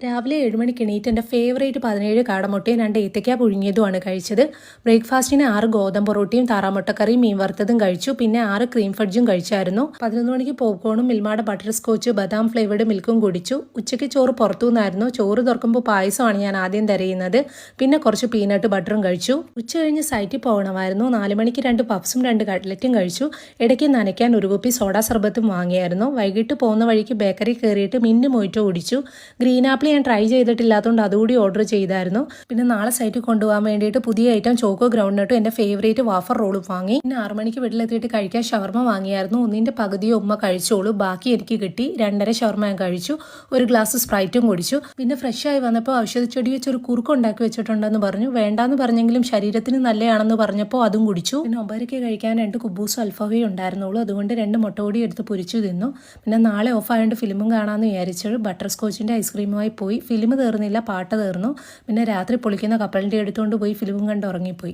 രാവിലെ 7 മണിക്ക് എണീറ്റ് എൻ്റെ ഫേവറേറ്റ് 17 കാടമുട്ടയും 2 ഏത്തയ്ക്ക പുഴുങ്ങിയതുമാണ് കഴിച്ചത്. ബ്രേക്ക്ഫാസ്റ്റിന് 6 ഗോതമ്പ് റൊട്ടിയും താറാമുട്ടക്കറിയും മീൻ വറുത്തതും കഴിച്ചു. പിന്നെ 6 ക്രീം ഫഡ്ജും കഴിച്ചായിരുന്നു. 11 മണിക്ക് പോപ്കോണും മിൽമായുടെ ബട്ടർ സ്കോച്ച് ബദാം ഫ്ലേവേർഡ് മിൽക്കും കുടിച്ചു. ഉച്ചയ്ക്ക് ചോറ് പുറത്തുനിന്നായിരുന്നു. ചോറ് തുറക്കുമ്പോൾ പായസമാണ് ഞാൻ ആദ്യം തിരയുന്നത്. പിന്നെ കുറച്ച് പീനട്ട് ബട്ടറും കഴിച്ചു. ഉച്ച കഴിഞ്ഞ് സൈറ്റിൽ പോകണമായിരുന്നു. 4 മണിക്ക് 2 പപ്സും 2 കട്ട്ലറ്റും കഴിച്ചു. ഇടയ്ക്ക് നനയ്ക്കാൻ ഒരു കുപ്പി സോഡാ സർബത്തും വാങ്ങിയായിരുന്നു. വൈകിട്ട് പോകുന്ന വഴിക്ക് ബേക്കറി കയറിയിട്ട് മിന്റ് മൊയ്റ്റോ കുടിച്ചു. ഗ്രീൻ ആപ്പിൾ ഞാൻ ട്രൈ ചെയ്തിട്ടില്ലാത്തതുകൊണ്ട് അതുകൂടി ഓർഡർ ചെയ്തായിരുന്നു. പിന്നെ നാളെ സൈറ്റിൽ കൊണ്ടുപോകാൻ വേണ്ടിയിട്ട് പുതിയ ഐറ്റം ചോക്കോ ഗ്രൗണ്ട് നട്ടും എൻ്റെ ഫേവറേറ്റ് വാഫർ റോളും വാങ്ങി. പിന്നെ 6 മണിക്ക് വീട്ടിലെത്തിയിട്ട് കഴിക്കാൻ ഷവർമ വാങ്ങിയായിരുന്നു. ഒന്നിൻ്റെ പകുതിയോ ഉമ്മ കഴിച്ചോളൂ, ബാക്കി എനിക്ക് കിട്ടി. 2.5 ഷവർമ ഞാൻ കഴിച്ചു. ഒരു ഗ്ലാസ് സ്പ്രൈറ്റും കുടിച്ചു. പിന്നെ ഫ്രഷ് ആയി വന്നപ്പോൾ ഔഷധച്ചെടി വെച്ചൊരു കുറുക്ക് ഉണ്ടാക്കി വെച്ചിട്ടുണ്ടെന്ന് പറഞ്ഞു. വേണ്ടാന്ന് പറഞ്ഞെങ്കിലും ശരീരത്തിന് നല്ലതാണെന്ന് പറഞ്ഞപ്പോൾ അതും കുടിച്ചു. പിന്നെ 9:00 കഴിക്കാൻ 2 കുബൂസും അൽഫവയും ഉണ്ടായിരുന്നുള്ളൂ. അതുകൊണ്ട് 2 മുട്ട പൊടി എടുത്ത് പൊരിച്ചു തിന്നു. പിന്നെ നാളെ ഓഫ് ആയതുകൊണ്ട് ഫിലിമും കാണാമെന്ന് വിചാരിച്ചത് ബട്ടർ സ്കോച്ചിൻ്റെ ഐസ്ക്രീമുമായി പോയി. ഫിലിം തീർന്നില്ല, പാട്ട് തീർന്നു. പിന്നെ രാത്രി പൊളിക്കുന്ന കപ്പലിൻ്റെ എടുത്തുകൊണ്ട് പോയി ഫിലിമും കണ്ട് ഉറങ്ങിപ്പോയി.